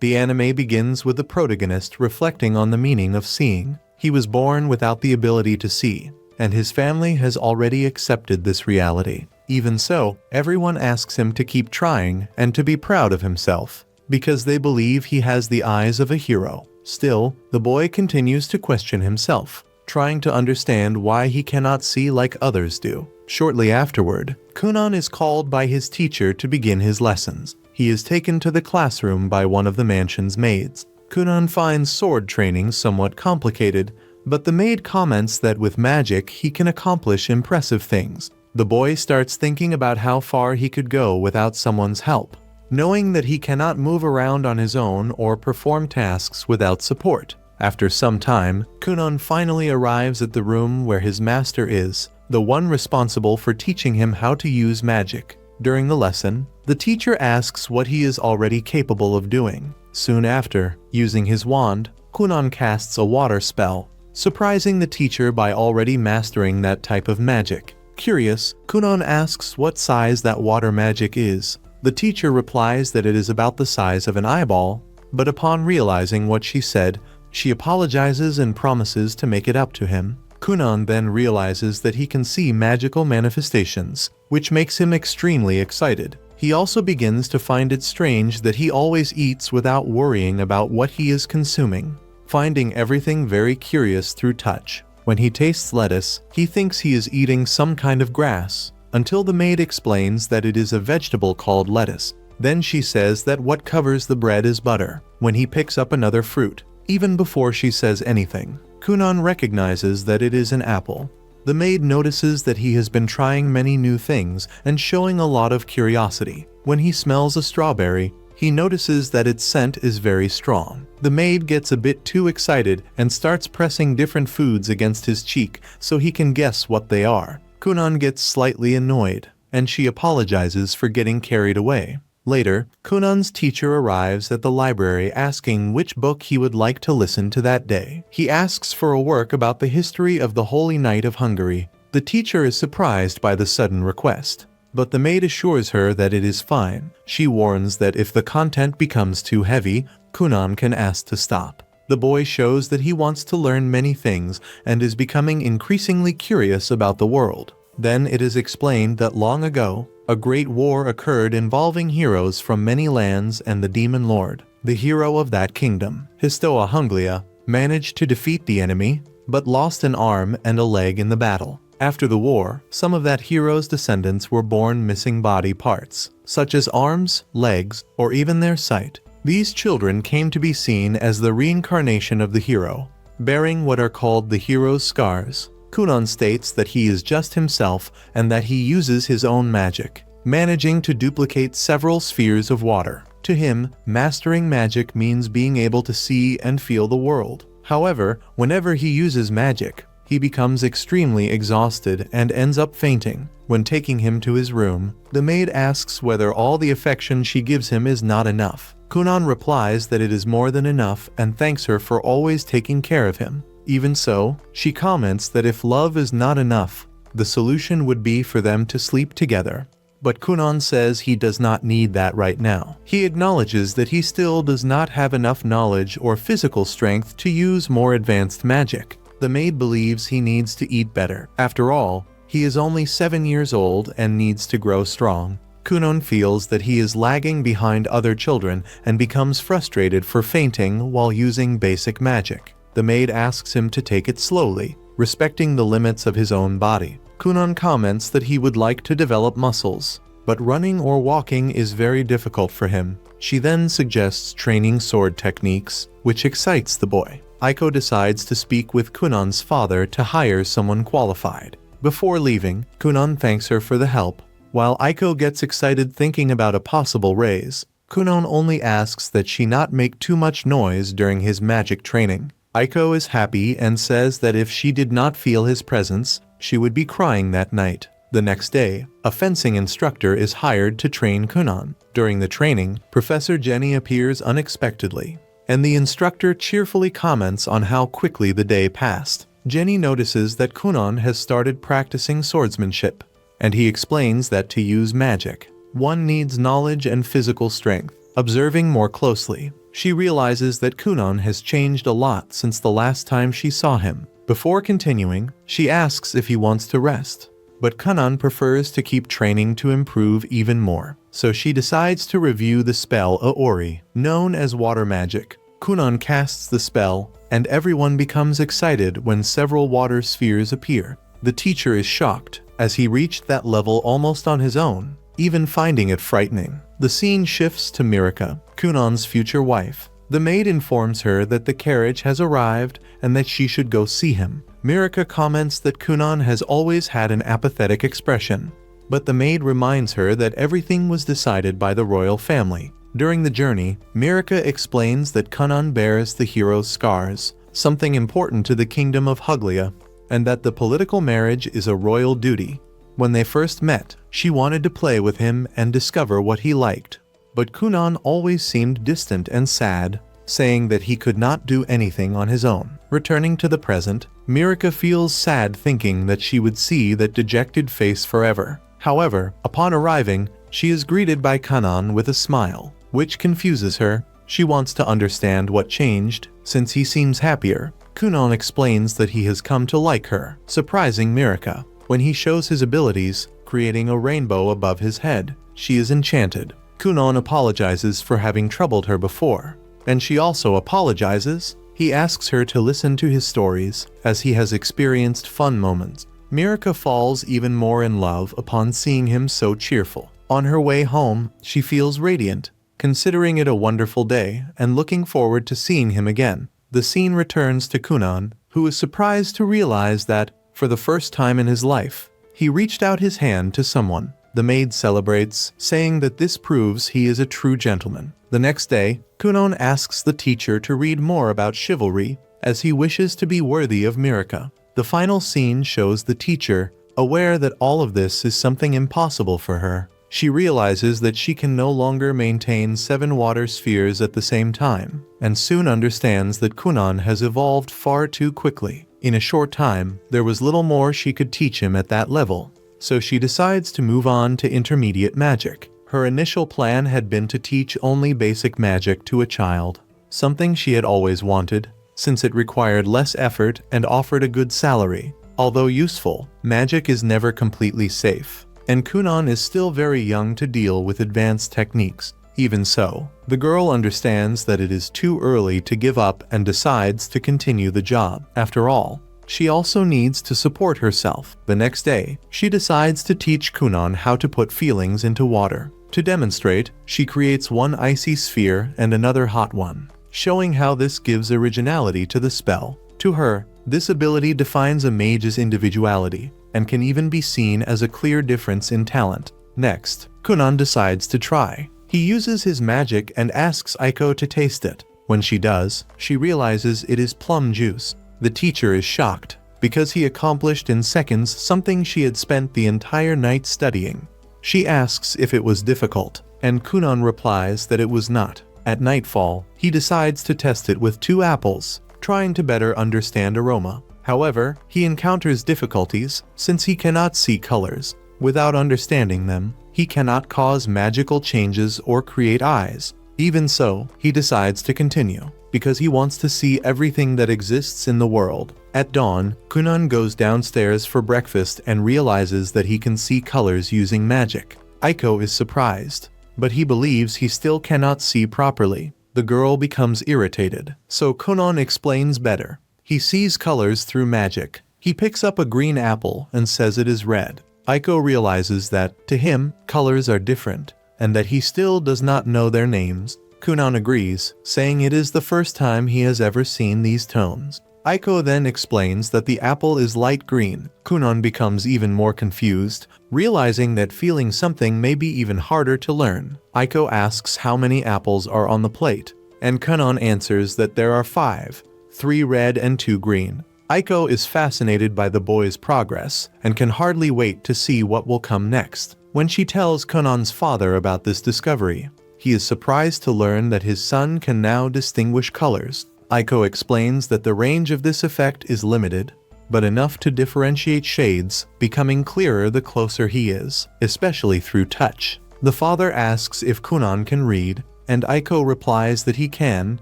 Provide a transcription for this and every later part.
The anime begins with the protagonist reflecting on the meaning of seeing. He was born without the ability to see, and his family has already accepted this reality. Even so, everyone asks him to keep trying and to be proud of himself, because they believe he has the eyes of a hero. Still, the boy continues to question himself, trying to understand why he cannot see like others do. Shortly afterward, Kunon is called by his teacher to begin his lessons. He is taken to the classroom by one of the mansion's maids. Kunon finds sword training somewhat complicated, but the maid comments that with magic he can accomplish impressive things. The boy starts thinking about how far he could go without someone's help, knowing that he cannot move around on his own or perform tasks without support. After some time, Kunon finally arrives at the room where his master is, the one responsible for teaching him how to use magic. During the lesson, the teacher asks what he is already capable of doing. Soon after, using his wand, Kunon casts a water spell, surprising the teacher by already mastering that type of magic. Curious, Kunon asks what size that water magic is. The teacher replies that it is about the size of an eyeball, but upon realizing what she said, she apologizes and promises to make it up to him. Kunon then realizes that he can see magical manifestations, which makes him extremely excited. He also begins to find it strange that he always eats without worrying about what he is consuming, finding everything very curious through touch. When he tastes lettuce, he thinks he is eating some kind of grass, until the maid explains that it is a vegetable called lettuce. Then she says that what covers the bread is butter. When he picks up another fruit, even before she says anything, Kunon recognizes that it is an apple. The maid notices that he has been trying many new things and showing a lot of curiosity. When he smells a strawberry, he notices that its scent is very strong. The maid gets a bit too excited and starts pressing different foods against his cheek so he can guess what they are. Kunon gets slightly annoyed, and she apologizes for getting carried away. Later, Kunon's teacher arrives at the library asking which book he would like to listen to that day. He asks for a work about the history of the Holy Knight of Hungary. The teacher is surprised by the sudden request, but the maid assures her that it is fine. She warns that if the content becomes too heavy, Kunon can ask to stop. The boy shows that he wants to learn many things and is becoming increasingly curious about the world. Then it is explained that long ago, a great war occurred involving heroes from many lands and the demon lord. The hero of that kingdom, Histoa Hunglia, managed to defeat the enemy, but lost an arm and a leg in the battle. After the war, some of that hero's descendants were born missing body parts, such as arms, legs, or even their sight. These children came to be seen as the reincarnation of the hero, bearing what are called the hero's scars. Kunon states that he is just himself and that he uses his own magic, managing to duplicate several spheres of water. To him, mastering magic means being able to see and feel the world. However, whenever he uses magic, he becomes extremely exhausted and ends up fainting. When taking him to his room, the maid asks whether all the affection she gives him is not enough. Kunon replies that it is more than enough and thanks her for always taking care of him. Even so, she comments that if love is not enough, the solution would be for them to sleep together. But Kunon says he does not need that right now. He acknowledges that he still does not have enough knowledge or physical strength to use more advanced magic. The maid believes he needs to eat better. After all, he is only 7 years old and needs to grow strong. Kunon feels that he is lagging behind other children and becomes frustrated for fainting while using basic magic. The maid asks him to take it slowly, respecting the limits of his own body. Kunon comments that he would like to develop muscles, but running or walking is very difficult for him. She then suggests training sword techniques, which excites the boy. Aiko decides to speak with Kunon's father to hire someone qualified. Before leaving, Kunon thanks her for the help. While Aiko gets excited thinking about a possible raise, Kunon only asks that she not make too much noise during his magic training. Aiko is happy and says that if she did not feel his presence, she would be crying that night. The next day, a fencing instructor is hired to train Kunon. During the training, Professor Jenny appears unexpectedly, and the instructor cheerfully comments on how quickly the day passed. Jenny notices that Kunon has started practicing swordsmanship, and he explains that to use magic, one needs knowledge and physical strength. Observing more closely, she realizes that Kunon has changed a lot since the last time she saw him. Before continuing, she asks if he wants to rest. But Kunon prefers to keep training to improve even more. So she decides to review the spell Aori, known as water magic. Kunon casts the spell, and everyone becomes excited when several water spheres appear. The teacher is shocked, as he reached that level almost on his own, even finding it frightening. The scene shifts to Mirika, Kunon's future wife. The maid informs her that the carriage has arrived and that she should go see him. Mirika comments that Kunon has always had an apathetic expression, but the maid reminds her that everything was decided by the royal family. During the journey, Mirika explains that Kunon bears the hero's scars, something important to the kingdom of Huglia, and that the political marriage is a royal duty. When they first met, she wanted to play with him and discover what he liked. But Kunon always seemed distant and sad, saying that he could not do anything on his own. Returning to the present, Mirika feels sad thinking that she would see that dejected face forever. However, upon arriving, she is greeted by Kunon with a smile, which confuses her. She wants to understand what changed, since he seems happier. Kunon explains that he has come to like her, surprising Mirika. When he shows his abilities, creating a rainbow above his head, she is enchanted. Kunon apologizes for having troubled her before, and she also apologizes. He asks her to listen to his stories, as he has experienced fun moments. Mirika falls even more in love upon seeing him so cheerful. On her way home, she feels radiant, considering it a wonderful day and looking forward to seeing him again. The scene returns to Kunon, who is surprised to realize that, for the first time in his life, he reached out his hand to someone. The maid celebrates, saying that this proves he is a true gentleman. The next day, Kunon asks the teacher to read more about chivalry, as he wishes to be worthy of Mirika. The final scene shows the teacher, aware that all of this is something impossible for her. She realizes that she can no longer maintain 7 water spheres at the same time, and soon understands that Kunon has evolved far too quickly. In a short time, there was little more she could teach him at that level, so she decides to move on to intermediate magic. Her initial plan had been to teach only basic magic to a child, something she had always wanted, since it required less effort and offered a good salary. Although useful, magic is never completely safe, and Kunon is still very young to deal with advanced techniques. Even so, the girl understands that it is too early to give up and decides to continue the job. After all, she also needs to support herself. The next day, she decides to teach Kunon how to put feelings into water. To demonstrate, she creates one icy sphere and another hot one, showing how this gives originality to the spell. To her, this ability defines a mage's individuality, and can even be seen as a clear difference in talent. Next, Kunon decides to try. He uses his magic and asks Aiko to taste it. When she does, she realizes it is plum juice. The teacher is shocked, because he accomplished in seconds something she had spent the entire night studying. She asks if it was difficult, and Kunon replies that it was not. At nightfall, he decides to test it with 2 apples, trying to better understand aroma. However, he encounters difficulties, since he cannot see colors. Without understanding them, he cannot cause magical changes or create eyes. Even so, he decides to continue, because he wants to see everything that exists in the world. At dawn, Kunon goes downstairs for breakfast and realizes that he can see colors using magic. Aiko is surprised, but he believes he still cannot see properly. The girl becomes irritated, so Kunon explains better. He sees colors through magic. He picks up a green apple and says it is red. Aiko realizes that, to him, colors are different, and that he still does not know their names. Kunon agrees, saying it is the first time he has ever seen these tones. Aiko then explains that the apple is light green. Kunon becomes even more confused, realizing that feeling something may be even harder to learn. Aiko asks how many apples are on the plate, and Kunon answers that there are 5, 3 red and 2 green. Aiko is fascinated by the boy's progress, and can hardly wait to see what will come next. When she tells Kunon's father about this discovery, he is surprised to learn that his son can now distinguish colors. Aiko explains that the range of this effect is limited, but enough to differentiate shades, becoming clearer the closer he is, especially through touch. The father asks if Kunon can read, and Aiko replies that he can,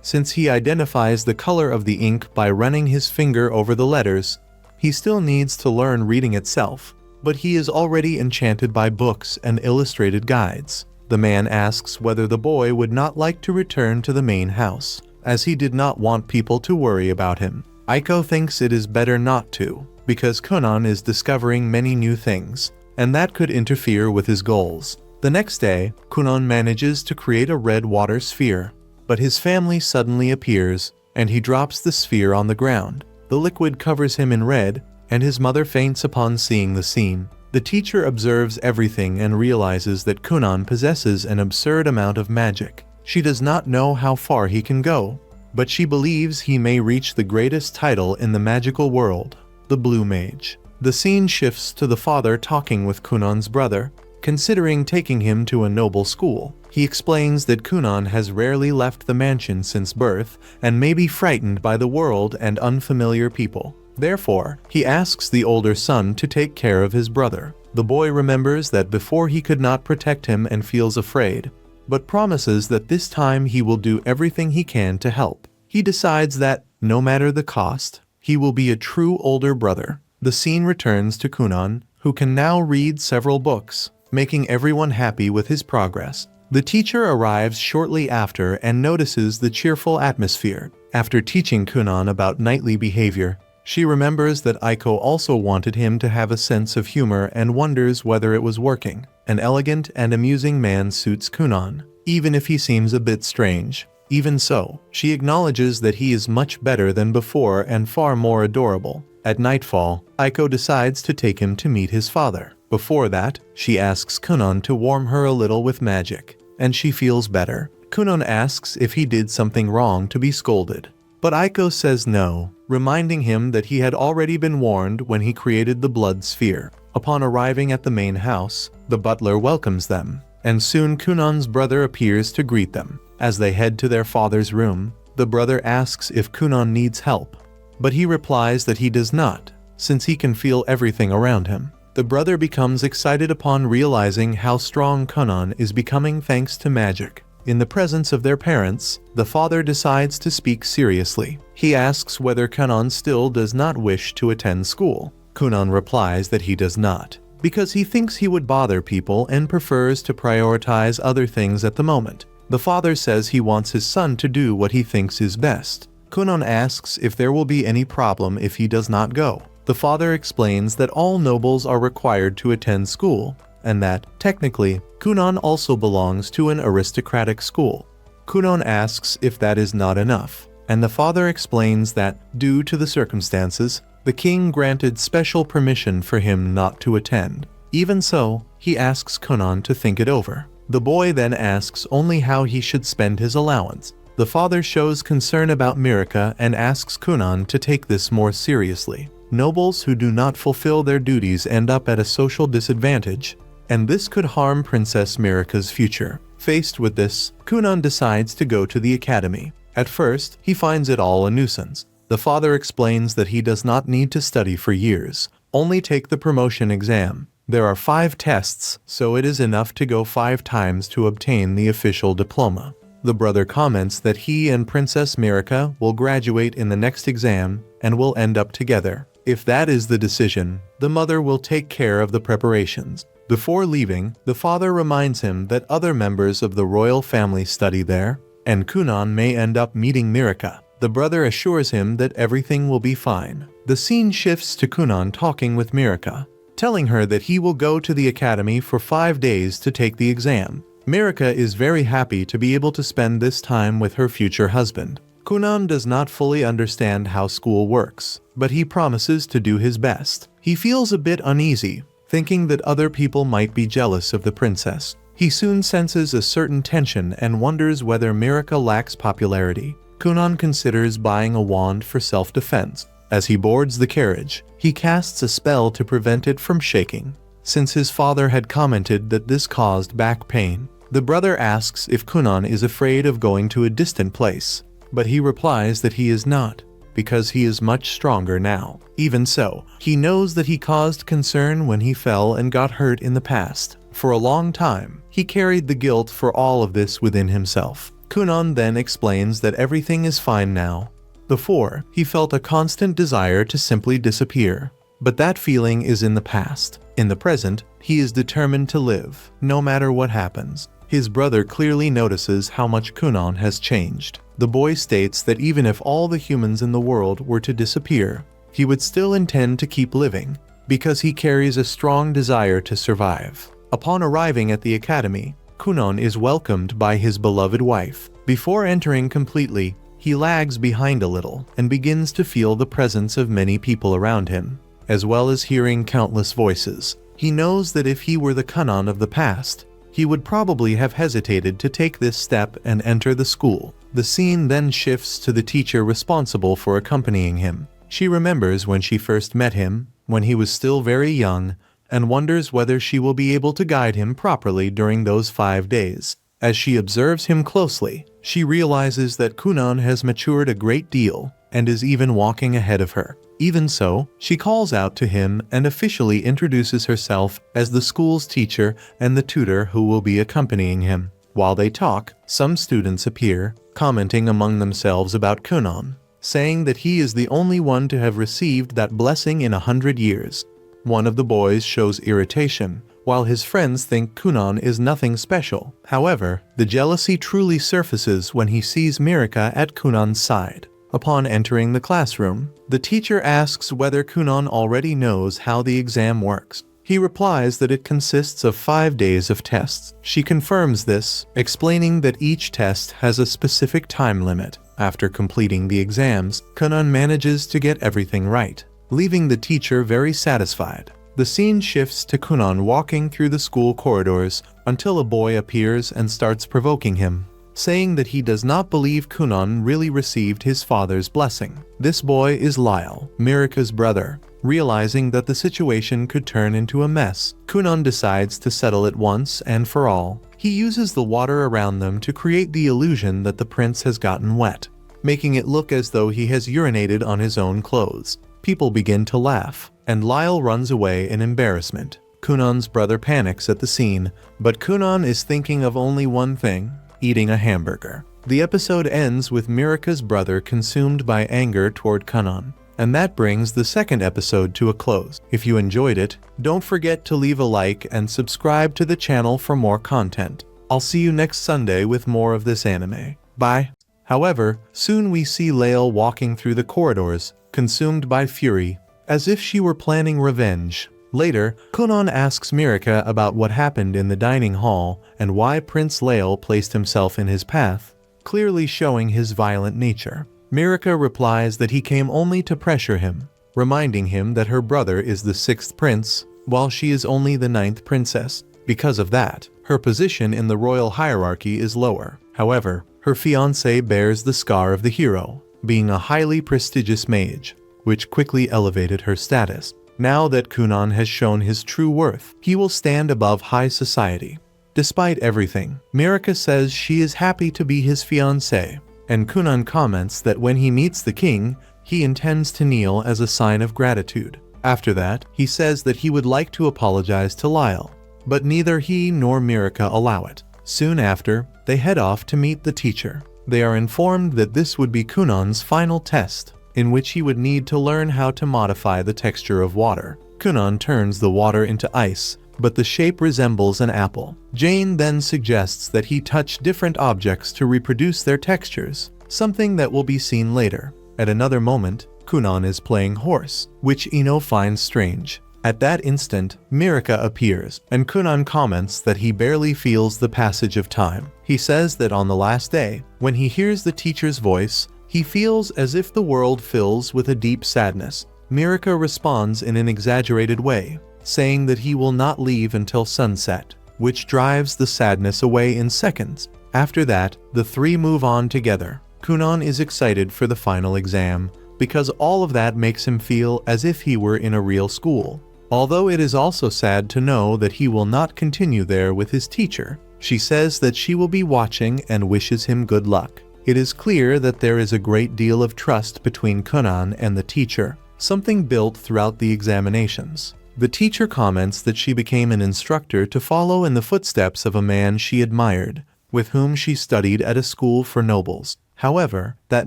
since he identifies the color of the ink by running his finger over the letters. He still needs to learn reading itself, but he is already enchanted by books and illustrated guides. The man asks whether the boy would not like to return to the main house, as he did not want people to worry about him. Aiko thinks it is better not to, because Kunon is discovering many new things, and that could interfere with his goals. The next day, Kunon manages to create a red water sphere, but his family suddenly appears, and he drops the sphere on the ground. The liquid covers him in red, and his mother faints upon seeing the scene. The teacher observes everything and realizes that Kunon possesses an absurd amount of magic. She does not know how far he can go, but she believes he may reach the greatest title in the magical world, the Blue Mage. The scene shifts to the father talking with Kunon's brother, considering taking him to a noble school. He explains that Kunon has rarely left the mansion since birth and may be frightened by the world and unfamiliar people. Therefore, he asks the older son to take care of his brother. The boy remembers that before he could not protect him and feels afraid, but promises that this time he will do everything he can to help. He decides that, no matter the cost, he will be a true older brother. The scene returns to Kunon, who can now read several books, making everyone happy with his progress. The teacher arrives shortly after and notices the cheerful atmosphere. After teaching Kunon about knightly behavior, she remembers that Aiko also wanted him to have a sense of humor and wonders whether it was working. An elegant and amusing man suits Kunon, even if he seems a bit strange. Even so, she acknowledges that he is much better than before and far more adorable. At nightfall, Aiko decides to take him to meet his father. Before that, she asks Kunon to warm her a little with magic, and she feels better. Kunon asks if he did something wrong to be scolded, but Aiko says no, reminding him that he had already been warned when he created the blood sphere. Upon arriving at the main house, the butler welcomes them, and soon Kunon's brother appears to greet them. As they head to their father's room, the brother asks if Kunon needs help, but he replies that he does not, since he can feel everything around him. The brother becomes excited upon realizing how strong Kunon is becoming thanks to magic. In the presence of their parents, the father decides to speak seriously. He asks whether Kunon still does not wish to attend school. Kunon replies that he does not, because he thinks he would bother people and prefers to prioritize other things at the moment. The father says he wants his son to do what he thinks is best. Kunon asks if there will be any problem if he does not go. The father explains that all nobles are required to attend school, and that, technically, Kunon also belongs to an aristocratic school. Kunon asks if that is not enough, and the father explains that, due to the circumstances, the king granted special permission for him not to attend. Even so, he asks Kunon to think it over. The boy then asks only how he should spend his allowance. The father shows concern about Mirka and asks Kunon to take this more seriously. Nobles who do not fulfill their duties end up at a social disadvantage, and this could harm Princess Mirka's future. Faced with this, Kunon decides to go to the academy. At first, he finds it all a nuisance. The father explains that he does not need to study for years, only take the promotion exam. There are 5 tests, so it is enough to go 5 times to obtain the official diploma. The brother comments that he and Princess Mirka will graduate in the next exam and will end up together. If that is the decision, the mother will take care of the preparations. Before leaving, the father reminds him that other members of the royal family study there, and Kunon may end up meeting Mirka. The brother assures him that everything will be fine. The scene shifts to Kunon talking with Mirka, telling her that he will go to the academy for 5 days to take the exam. Mirka is very happy to be able to spend this time with her future husband. Kunon does not fully understand how school works, but he promises to do his best. He feels a bit uneasy, thinking that other people might be jealous of the princess. He soon senses a certain tension and wonders whether Mirka lacks popularity. Kunon considers buying a wand for self-defense. As he boards the carriage, he casts a spell to prevent it from shaking, since his father had commented that this caused back pain. The brother asks if Kunon is afraid of going to a distant place, but he replies that he is not, because he is much stronger now. Even so, he knows that he caused concern when he fell and got hurt in the past. For a long time, he carried the guilt for all of this within himself. Kunon then explains that everything is fine now. Before, he felt a constant desire to simply disappear. But that feeling is in the past. In the present, he is determined to live, no matter what happens. His brother clearly notices how much Kunon has changed. The boy states that even if all the humans in the world were to disappear, he would still intend to keep living, because he carries a strong desire to survive. Upon arriving at the academy, Kunon is welcomed by his beloved wife. Before entering completely, he lags behind a little and begins to feel the presence of many people around him, as well as hearing countless voices. He knows that if he were the Kunon of the past, he would probably have hesitated to take this step and enter the school. The scene then shifts to the teacher responsible for accompanying him. She remembers when she first met him, when he was still very young, and wonders whether she will be able to guide him properly during those 5 days. As she observes him closely, she realizes that Kunon has matured a great deal and is even walking ahead of her. Even so, she calls out to him and officially introduces herself as the school's teacher and the tutor who will be accompanying him. While they talk, some students appear, commenting among themselves about Kunon, saying that he is the only one to have received that blessing in 100 years. One of the boys shows irritation, while his friends think Kunon is nothing special. However, the jealousy truly surfaces when he sees Mirika at Kunon's side. Upon entering the classroom, the teacher asks whether Kunon already knows how the exam works. He replies that it consists of 5 days of tests. She confirms this, explaining that each test has a specific time limit. After completing the exams, Kunon manages to get everything right, leaving the teacher very satisfied. The scene shifts to Kunon walking through the school corridors until a boy appears and starts provoking him, saying that he does not believe Kunon really received his father's blessing. This boy is Lyle, Mirika's brother. Realizing that the situation could turn into a mess, Kunon decides to settle it once and for all. He uses the water around them to create the illusion that the prince has gotten wet, making it look as though he has urinated on his own clothes. People begin to laugh, and Lyle runs away in embarrassment. Kunon's brother panics at the scene, but Kunon is thinking of only one thing: eating a hamburger. The episode ends with Mirika's brother consumed by anger toward Kunon. And that brings the second episode to a close. If you enjoyed it, don't forget to leave a like and subscribe to the channel for more content. I'll see you next Sunday with more of this anime. Bye. However, soon we see Lael walking through the corridors, consumed by fury, as if she were planning revenge. Later, Kunon asks Mirika about what happened in the dining hall and why Prince Lael placed himself in his path, clearly showing his violent nature. Mirika replies that he came only to pressure him, reminding him that her brother is the 6th prince, while she is only the 9th princess. Because of that, her position in the royal hierarchy is lower. However, her fiancé bears the scar of the hero, being a highly prestigious mage, which quickly elevated her status. Now that Kunon has shown his true worth, he will stand above high society. Despite everything, Mirika says she is happy to be his fiancé, and Kunon comments that when he meets the king, he intends to kneel as a sign of gratitude. After that, he says that he would like to apologize to Lyle, but neither he nor Mirika allow it. Soon after, they head off to meet the teacher. They are informed that this would be Kunon's final test, in which he would need to learn how to modify the texture of water. Kunon turns the water into ice, but the shape resembles an apple. Jane then suggests that he touch different objects to reproduce their textures, something that will be seen later. At another moment, Kunon is playing horse, which Ino finds strange. At that instant, Mirika appears, and Kunon comments that he barely feels the passage of time. He says that on the last day, when he hears the teacher's voice, he feels as if the world fills with a deep sadness. Mirika responds in an exaggerated way, saying that he will not leave until sunset, which drives the sadness away in seconds. After that, the three move on together. Kunon is excited for the final exam, because all of that makes him feel as if he were in a real school. Although it is also sad to know that he will not continue there with his teacher. She says that she will be watching and wishes him good luck. It is clear that there is a great deal of trust between Kunon and the teacher, something built throughout the examinations. The teacher comments that she became an instructor to follow in the footsteps of a man she admired, with whom she studied at a school for nobles. However, that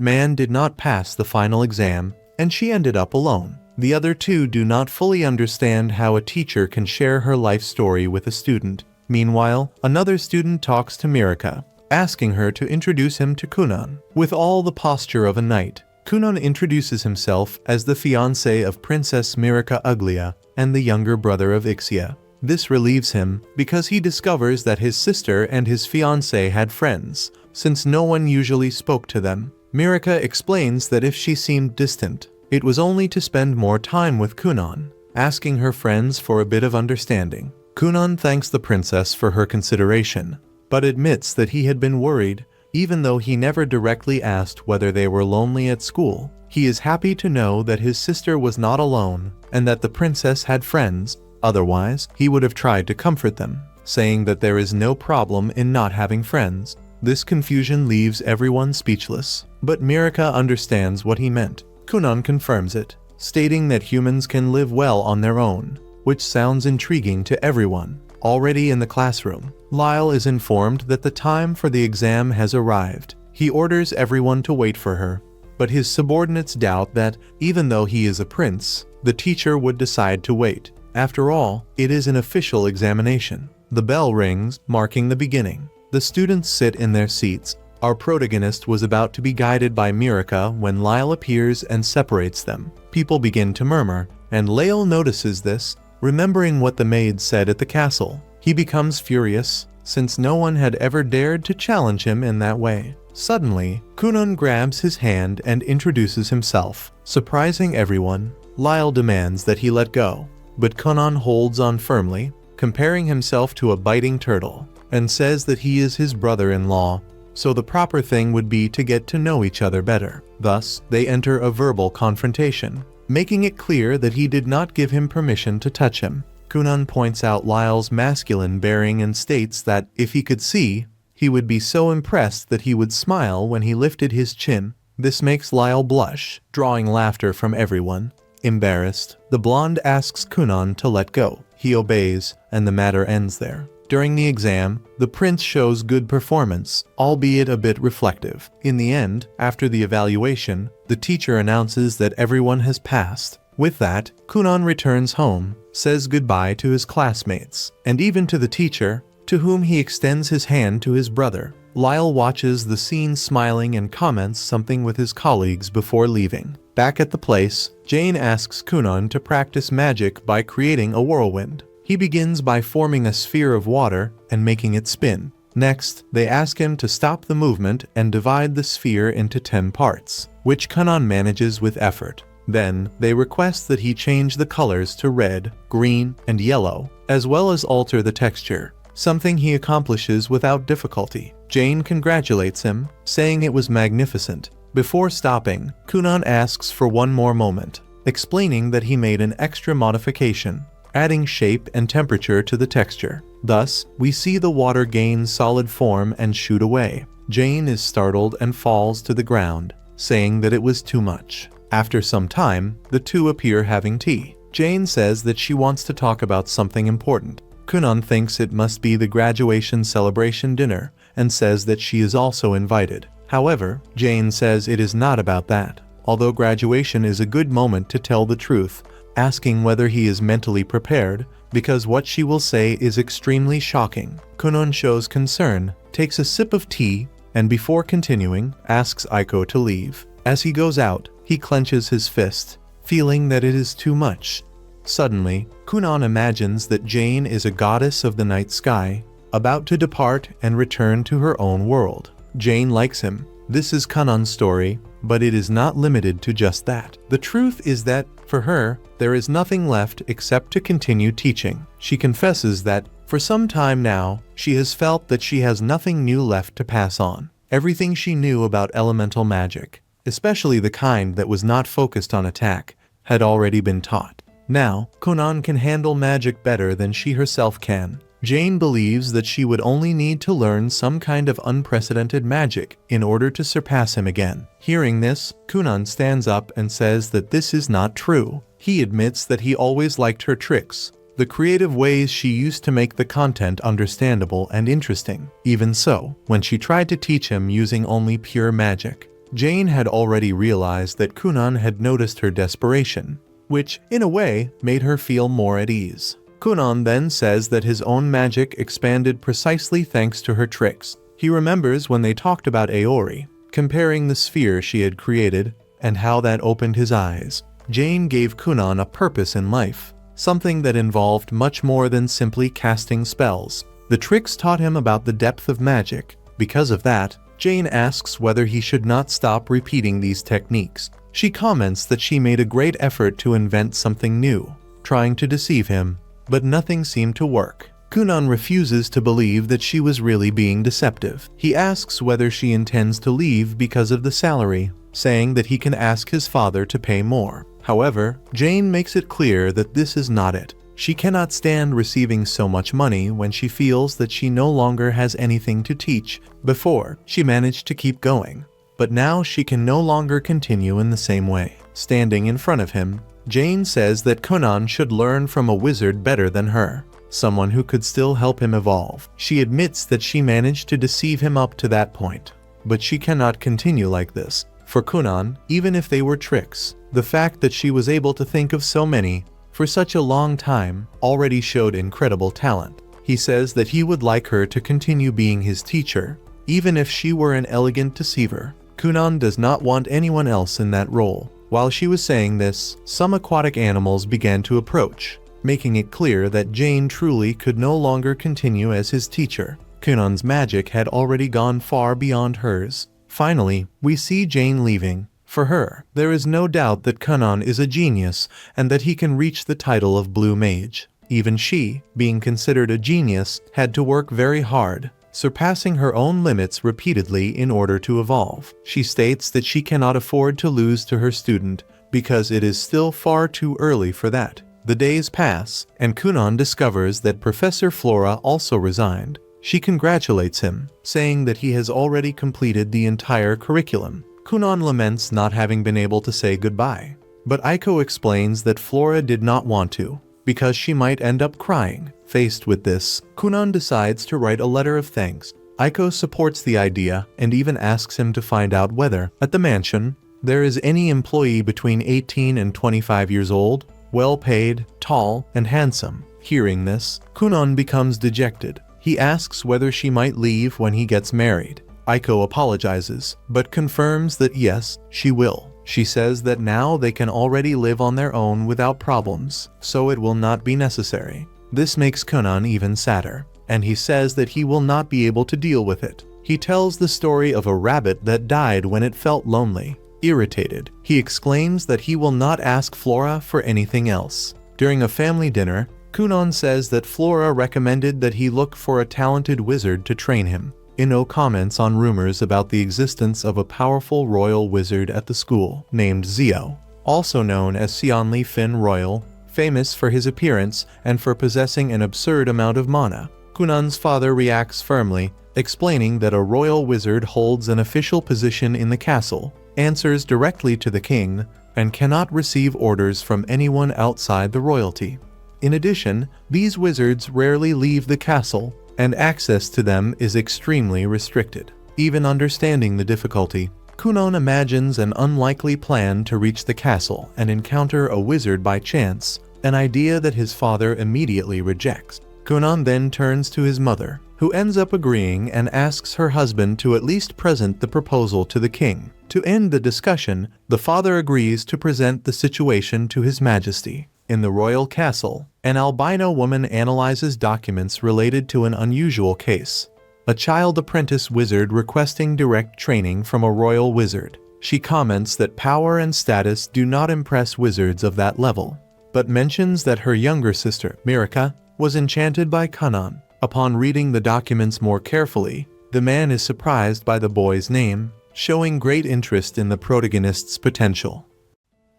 man did not pass the final exam, and she ended up alone. The other two do not fully understand how a teacher can share her life story with a student. Meanwhile, another student talks to Mirika, asking her to introduce him to Kunon. With all the posture of a knight, Kunon introduces himself as the fiancé of Princess Mirika Uglia and the younger brother of Ixia. This relieves him because he discovers that his sister and his fiancé had friends, since no one usually spoke to them. Mirika explains that if she seemed distant, it was only to spend more time with Kunon, asking her friends for a bit of understanding. Kunon thanks the princess for her consideration, but admits that he had been worried, even though he never directly asked whether they were lonely at school. He is happy to know that his sister was not alone and that the princess had friends, otherwise he would have tried to comfort them, saying that there is no problem in not having friends. This confusion leaves everyone speechless, but Mirika understands what he meant. Kunon confirms it, stating that humans can live well on their own, which sounds intriguing to everyone. Already in the classroom, Lyle is informed that the time for the exam has arrived. He orders everyone to wait for her, but his subordinates doubt that, even though he is a prince, the teacher would decide to wait. After all, it is an official examination. The bell rings, marking the beginning. The students sit in their seats. Our protagonist was about to be guided by Mirika when Lyle appears and separates them. People begin to murmur, and Lyle notices this, remembering what the maid said at the castle. He becomes furious, since no one had ever dared to challenge him in that way. Suddenly, Kunon grabs his hand and introduces himself. Surprising everyone, Lyle demands that he let go, but Kunon holds on firmly, comparing himself to a biting turtle, and says that he is his brother-in-law, so the proper thing would be to get to know each other better. Thus, they enter a verbal confrontation, making it clear that he did not give him permission to touch him. Kunon points out Lyle's masculine bearing and states that, if he could see, he would be so impressed that he would smile when he lifted his chin. This makes Lyle blush, drawing laughter from everyone. Embarrassed, the blonde asks Kunon to let go. He obeys, and the matter ends there. During the exam, the prince shows good performance, albeit a bit reflective. In the end, after the evaluation, the teacher announces that everyone has passed. With that, Kunon returns home, says goodbye to his classmates, and even to the teacher, to whom he extends his hand to his brother. Lyle watches the scene smiling and comments something with his colleagues before leaving. Back at the place, Jane asks Kunon to practice magic by creating a whirlwind. He begins by forming a sphere of water and making it spin. Next, they ask him to stop the movement and divide the sphere into 10 parts, which Kunon manages with effort. Then, they request that he change the colors to red, green, and yellow, as well as alter the texture, something he accomplishes without difficulty. Jane congratulates him, saying it was magnificent. Before stopping, Kunon asks for one more moment, explaining that he made an extra modification, adding shape and temperature to the texture. Thus, we see the water gain solid form and shoot away. Jane is startled and falls to the ground, saying that it was too much. After some time, the two appear having tea. Jane says that she wants to talk about something important. Kunon thinks it must be the graduation celebration dinner and says that she is also invited. However, Jane says it is not about that, although graduation is a good moment to tell the truth, asking whether he is mentally prepared, because what she will say is extremely shocking. Kunon shows concern, takes a sip of tea, and before continuing, asks Aiko to leave. As he goes out, he clenches his fist, feeling that it is too much. Suddenly, Kunon imagines that Jane is a goddess of the night sky, about to depart and return to her own world. Jane likes him. This is Kunon's story, but it is not limited to just that. The truth is that, for her, there is nothing left except to continue teaching. She confesses that, for some time now, she has felt that she has nothing new left to pass on. Everything she knew about elemental magic, especially the kind that was not focused on attack, had already been taught. Now, Kunon can handle magic better than she herself can. Jane believes that she would only need to learn some kind of unprecedented magic in order to surpass him again. Hearing this, Kunon stands up and says that this is not true. He admits that he always liked her tricks, the creative ways she used to make the content understandable and interesting. Even so, when she tried to teach him using only pure magic, Jane had already realized that Kunon had noticed her desperation, which, in a way, made her feel more at ease. Kunon then says that his own magic expanded precisely thanks to her tricks. He remembers when they talked about Aori, comparing the sphere she had created, and how that opened his eyes. Jane gave Kunon a purpose in life, something that involved much more than simply casting spells. The tricks taught him about the depth of magic. Because of that, Jane asks whether he should not stop repeating these techniques. She comments that she made a great effort to invent something new, trying to deceive him, but nothing seemed to work. Kunon refuses to believe that she was really being deceptive. He asks whether she intends to leave because of the salary, saying that he can ask his father to pay more. However, Jane makes it clear that this is not it. She cannot stand receiving so much money when she feels that she no longer has anything to teach. Before, she managed to keep going, but now she can no longer continue in the same way. Standing in front of him, Jane says that Kunon should learn from a wizard better than her, someone who could still help him evolve. She admits that she managed to deceive him up to that point, but she cannot continue like this. For Kunon, even if they were tricks, the fact that she was able to think of so many for such a long time already showed incredible talent. He says that he would like her to continue being his teacher, even if she were an elegant deceiver. Kunon does not want anyone else in that role. While she was saying this, some aquatic animals began to approach, making it clear that Jane truly could no longer continue as his teacher. Kunon's magic had already gone far beyond hers. Finally, we see Jane leaving. For her, there is no doubt that Kunon is a genius and that he can reach the title of Blue Mage. Even she, being considered a genius, had to work very hard, surpassing her own limits repeatedly in order to evolve. She states that she cannot afford to lose to her student because it is still far too early for that. The days pass, and Kunon discovers that Professor Flora also resigned. She congratulates him, saying that he has already completed the entire curriculum. Kunon laments not having been able to say goodbye, but Aiko explains that Flora did not want to, because she might end up crying. Faced with this, Kunon decides to write a letter of thanks. Aiko supports the idea and even asks him to find out whether, at the mansion, there is any employee between 18 and 25 years old, well-paid, tall, and handsome. Hearing this, Kunon becomes dejected. He asks whether she might leave when he gets married. Aiko apologizes, but confirms that yes, she will. She says that now they can already live on their own without problems, so it will not be necessary. This makes Kunon even sadder, and he says that he will not be able to deal with it. He tells the story of a rabbit that died when it felt lonely. Irritated, he exclaims that he will not ask Flora for anything else. During a family dinner, Kunon says that Flora recommended that he look for a talented wizard to train him. Ino comments on rumors about the existence of a powerful royal wizard at the school, named Zio, also known as Sionli Fin Royal, famous for his appearance and for possessing an absurd amount of mana. Kunon's father reacts firmly, explaining that a royal wizard holds an official position in the castle, answers directly to the king, and cannot receive orders from anyone outside the royalty. In addition, these wizards rarely leave the castle, and access to them is extremely restricted. Even understanding the difficulty, Kunon imagines an unlikely plan to reach the castle and encounter a wizard by chance, an idea that his father immediately rejects. Kunon then turns to his mother, who ends up agreeing and asks her husband to at least present the proposal to the king. To end the discussion, the father agrees to present the situation to His Majesty. In the royal castle, an albino woman analyzes documents related to an unusual case. A child apprentice wizard requesting direct training from a royal wizard. She comments that power and status do not impress wizards of that level, but mentions that her younger sister, Mirika, was enchanted by Kunon. Upon reading the documents more carefully, the man is surprised by the boy's name, showing great interest in the protagonist's potential.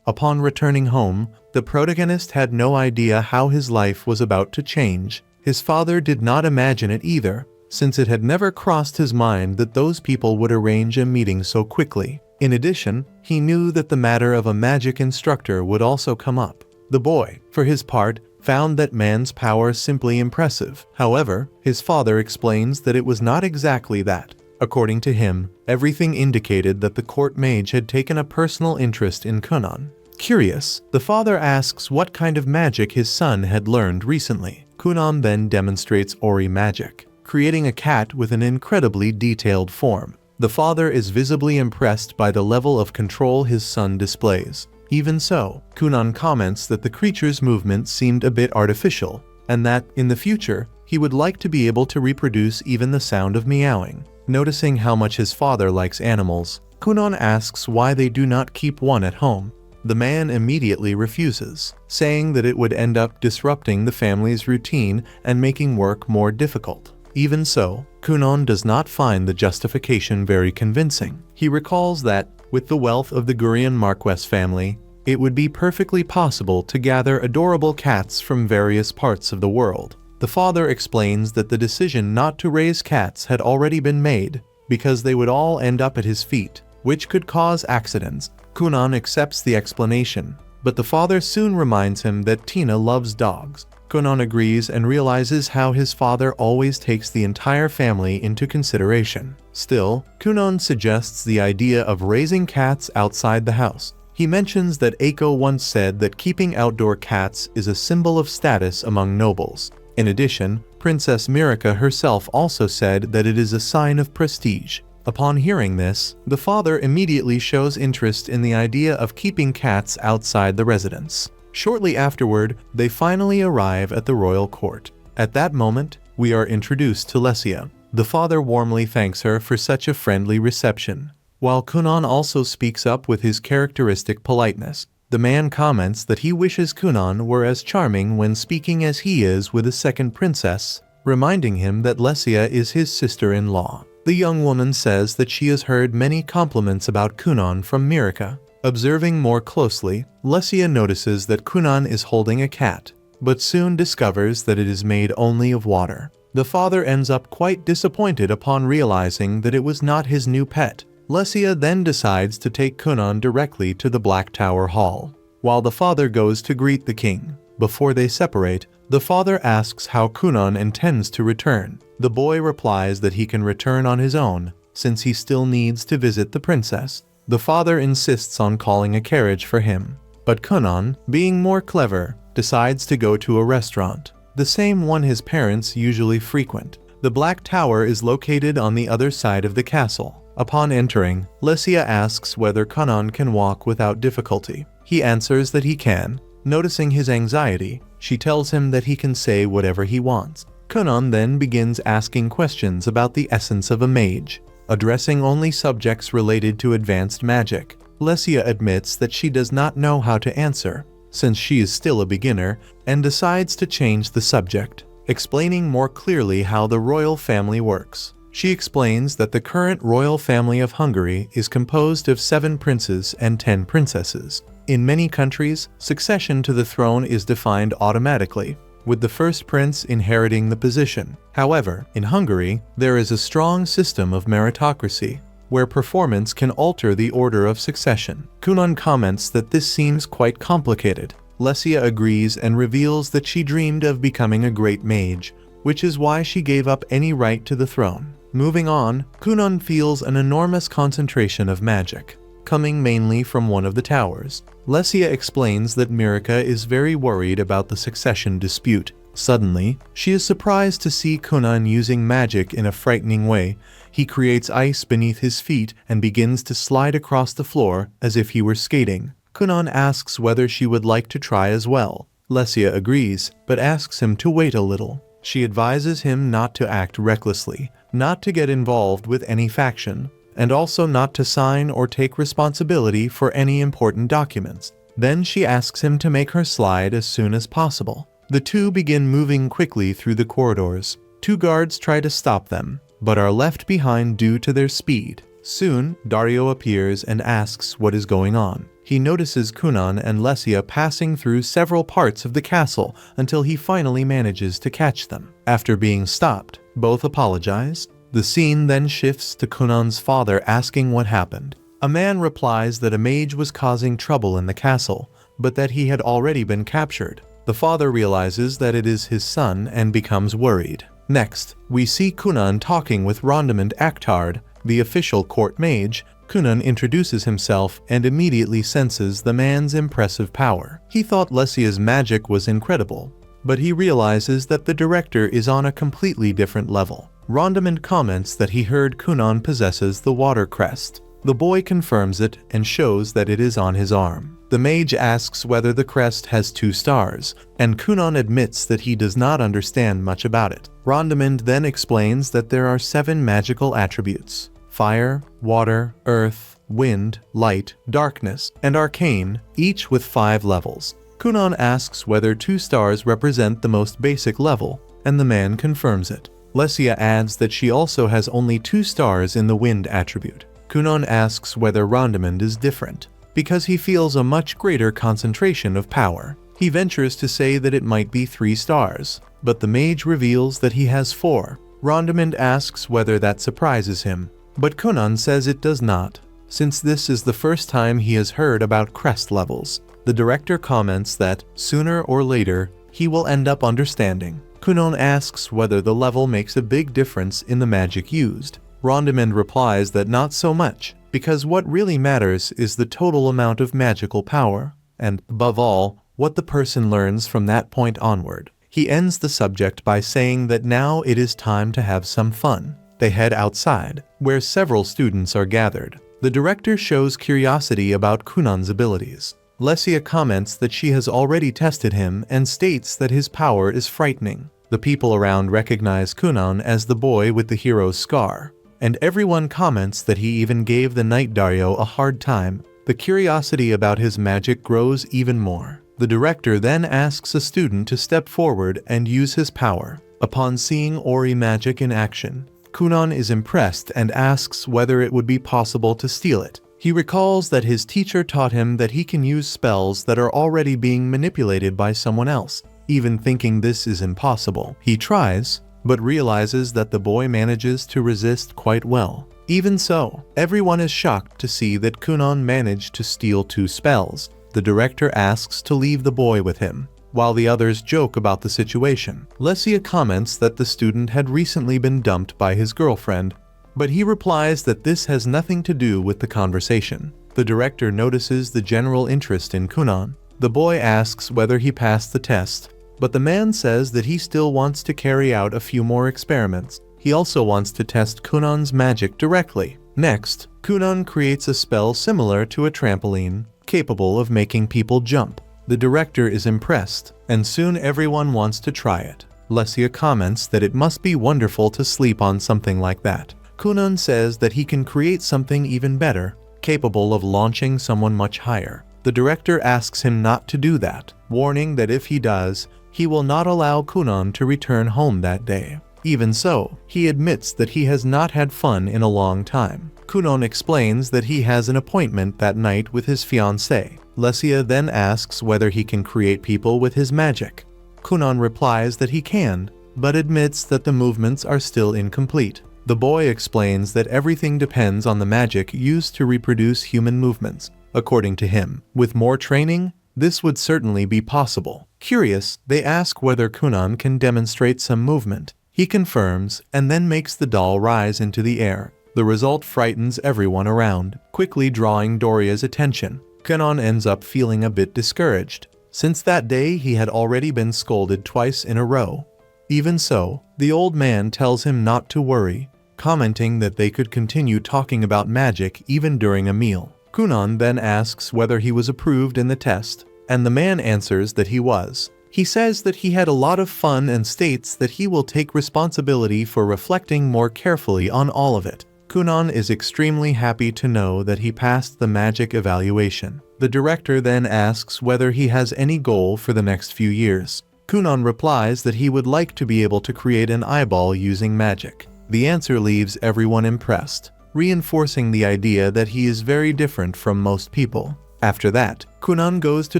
Upon returning home, the protagonist had no idea how his life was about to change. His father did not imagine it either, since it had never crossed his mind that those people would arrange a meeting so quickly. In addition, he knew that the matter of a magic instructor would also come up. The boy, for his part, found that man's power simply impressive. However, his father explains that it was not exactly that. According to him, everything indicated that the court mage had taken a personal interest in Kunon. Curious, the father asks what kind of magic his son had learned recently. Kunon then demonstrates Ori magic, creating a cat with an incredibly detailed form. The father is visibly impressed by the level of control his son displays. Even so, Kunon comments that the creature's movements seemed a bit artificial, and that, in the future, he would like to be able to reproduce even the sound of meowing. Noticing how much his father likes animals, Kunon asks why they do not keep one at home. The man immediately refuses, saying that it would end up disrupting the family's routine and making work more difficult. Even so, Kunon does not find the justification very convincing. He recalls that, with the wealth of the Gurian Marquess family, it would be perfectly possible to gather adorable cats from various parts of the world. The father explains that the decision not to raise cats had already been made, because they would all end up at his feet, which could cause accidents. Kunon accepts the explanation, but the father soon reminds him that Tina loves dogs. Kunon agrees and realizes how his father always takes the entire family into consideration. Still, Kunon suggests the idea of raising cats outside the house. He mentions that Eiko once said that keeping outdoor cats is a symbol of status among nobles. In addition, Princess Mirica herself also said that it is a sign of prestige. Upon hearing this, the father immediately shows interest in the idea of keeping cats outside the residence. Shortly afterward, they finally arrive at the royal court. At that moment, we are introduced to Lesia. The father warmly thanks her for such a friendly reception, while Kunon also speaks up with his characteristic politeness. The man comments that he wishes Kunon were as charming when speaking as he is with a second princess, reminding him that Lesia is his sister-in-law. The young woman says that she has heard many compliments about Kunon from Mirica. Observing more closely, Lesia notices that Kunon is holding a cat, but soon discovers that it is made only of water. The father ends up quite disappointed upon realizing that it was not his new pet. Lesia then decides to take Kunon directly to the Black Tower Hall, while the father goes to greet the king. Before they separate, the father asks how Kunon intends to return. The boy replies that he can return on his own, since he still needs to visit the princess. The father insists on calling a carriage for him, but Kunon, being more clever, decides to go to a restaurant, the same one his parents usually frequent. The Black Tower is located on the other side of the castle. Upon entering, Lesia asks whether Kunon can walk without difficulty. He answers that he can. Noticing his anxiety, she tells him that he can say whatever he wants. Kunon then begins asking questions about the essence of a mage, addressing only subjects related to advanced magic. Lesia admits that she does not know how to answer, since she is still a beginner, and decides to change the subject, explaining more clearly how the royal family works. She explains that the current royal family of Hungary is composed of 7 princes and 10 princesses. In many countries, succession to the throne is defined automatically, with the first prince inheriting the position. However, in Hungary, there is a strong system of meritocracy, where performance can alter the order of succession. Kunon comments that this seems quite complicated. Lesia agrees and reveals that she dreamed of becoming a great mage, which is why she gave up any right to the throne. Moving on, Kunon feels an enormous concentration of magic, coming mainly from one of the towers. Lesia explains that Mirica is very worried about the succession dispute. Suddenly, she is surprised to see Kunon using magic in a frightening way. He creates ice beneath his feet and begins to slide across the floor as if he were skating. Kunon asks whether she would like to try as well. Lesia agrees, but asks him to wait a little. She advises him not to act recklessly, not to get involved with any faction, and also not to sign or take responsibility for any important documents. Then she asks him to make her slide as soon as possible. The two begin moving quickly through the corridors. 2 guards try to stop them, but are left behind due to their speed. Soon, Dario appears and asks what is going on. He notices Kunon and Lesia passing through several parts of the castle until he finally manages to catch them. After being stopped, both apologize. The scene then shifts to Kunon's father asking what happened. A man replies that a mage was causing trouble in the castle, but that he had already been captured. The father realizes that it is his son and becomes worried. Next, we see Kunon talking with Rondamund Aktard, the official court mage. Kunon introduces himself and immediately senses the man's impressive power. He thought Lesia's magic was incredible, but he realizes that the director is on a completely different level. Rondamund comments that he heard Kunon possesses the water crest. The boy confirms it and shows that it is on his arm. The mage asks whether the crest has 2 stars, and Kunon admits that he does not understand much about it. Rondamund then explains that there are 7 magical attributes: fire, water, earth, wind, light, darkness, and arcane, each with 5 levels. Kunon asks whether 2 stars represent the most basic level, and the man confirms it. Lesia adds that she also has only 2 stars in the wind attribute. Kunon asks whether Rondamund is different, because he feels a much greater concentration of power. He ventures to say that it might be 3 stars, but the mage reveals that he has 4. Rondamund asks whether that surprises him, but Kunon says it does not, since this is the first time he has heard about crest levels. The director comments that, sooner or later, he will end up understanding. Kunon asks whether the level makes a big difference in the magic used. Rondamund replies that not so much, because what really matters is the total amount of magical power, and, above all, what the person learns from that point onward. He ends the subject by saying that now it is time to have some fun. They head outside, where several students are gathered. The director shows curiosity about Kunon's abilities. Lesia comments that she has already tested him and states that his power is frightening. The people around recognize Kunon as the boy with the hero's scar, and everyone comments that he even gave the Knight Dario a hard time. The curiosity about his magic grows even more. The director then asks a student to step forward and use his power. Upon seeing Ori magic in action, Kunon is impressed and asks whether it would be possible to steal it. He recalls that his teacher taught him that he can use spells that are already being manipulated by someone else. Even thinking this is impossible, he tries, but realizes that the boy manages to resist quite well. Even so, everyone is shocked to see that Kunon managed to steal 2 spells. The director asks to leave the boy with him, while the others joke about the situation. Lesia comments that the student had recently been dumped by his girlfriend, but he replies that this has nothing to do with the conversation. The director notices the general interest in Kunon. The boy asks whether he passed the test, but the man says that he still wants to carry out a few more experiments. He also wants to test Kunon's magic directly. Next, Kunon creates a spell similar to a trampoline, capable of making people jump. The director is impressed, and soon everyone wants to try it. Lesia comments that it must be wonderful to sleep on something like that. Kunon says that he can create something even better, capable of launching someone much higher. The director asks him not to do that, warning that if he does, he will not allow Kunon to return home that day. Even so, he admits that he has not had fun in a long time. Kunon explains that he has an appointment that night with his fiancée. Lesia then asks whether he can create people with his magic. Kunon replies that he can, but admits that the movements are still incomplete. The boy explains that everything depends on the magic used to reproduce human movements. According to him, with more training, this would certainly be possible. Curious, they ask whether Kunon can demonstrate some movement. He confirms, and then makes the doll rise into the air. The result frightens everyone around, quickly drawing Doria's attention. Kunon ends up feeling a bit discouraged. Since that day, he had already been scolded twice in a row. Even so, the old man tells him not to worry, commenting that they could continue talking about magic even during a meal. Kunon then asks whether he was approved in the test, and the man answers that he was. He says that he had a lot of fun and states that he will take responsibility for reflecting more carefully on all of it. Kunon is extremely happy to know that he passed the magic evaluation. The director then asks whether he has any goal for the next few years. Kunon replies that he would like to be able to create an eyeball using magic. The answer leaves everyone impressed, reinforcing the idea that he is very different from most people. After that, Kunon goes to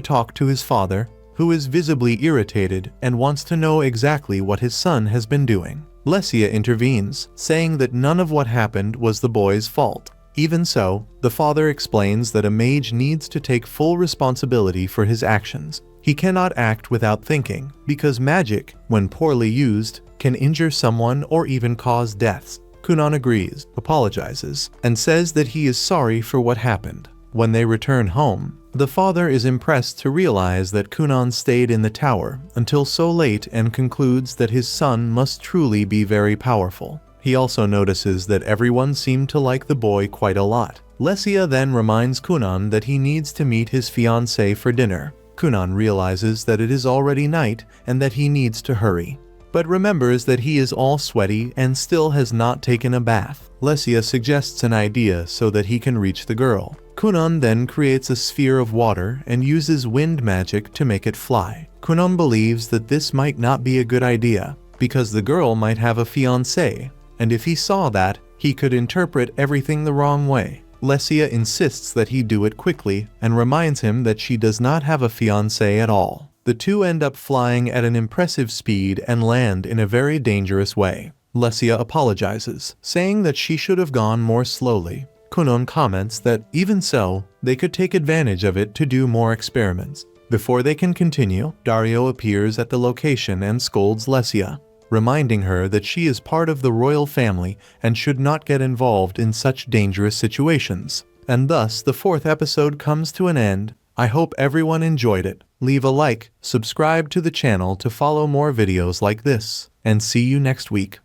talk to his father, who is visibly irritated and wants to know exactly what his son has been doing. Lesia intervenes, saying that none of what happened was the boy's fault. Even so, the father explains that a mage needs to take full responsibility for his actions. He cannot act without thinking, because magic, when poorly used, can injure someone or even cause deaths. Kunon agrees, apologizes, and says that he is sorry for what happened. When they return home, the father is impressed to realize that Kunon stayed in the tower until so late and concludes that his son must truly be very powerful. He also notices that everyone seemed to like the boy quite a lot. Lesia then reminds Kunon that he needs to meet his fiancée for dinner. Kunon realizes that it is already night and that he needs to hurry, but remembers that he is all sweaty and still has not taken a bath. Lesia suggests an idea so that he can reach the girl. Kunon then creates a sphere of water and uses wind magic to make it fly. Kunon believes that this might not be a good idea, because the girl might have a fiancé, and if he saw that, he could interpret everything the wrong way. Lesia insists that he do it quickly and reminds him that she does not have a fiancé at all. The two end up flying at an impressive speed and land in a very dangerous way. Lesia apologizes, saying that she should have gone more slowly. Kunon comments that, even so, they could take advantage of it to do more experiments. Before they can continue, Dario appears at the location and scolds Lesia, reminding her that she is part of the royal family and should not get involved in such dangerous situations. And thus, the 4th episode comes to an end. I hope everyone enjoyed it. Leave a like, subscribe to the channel to follow more videos like this, and see you next week.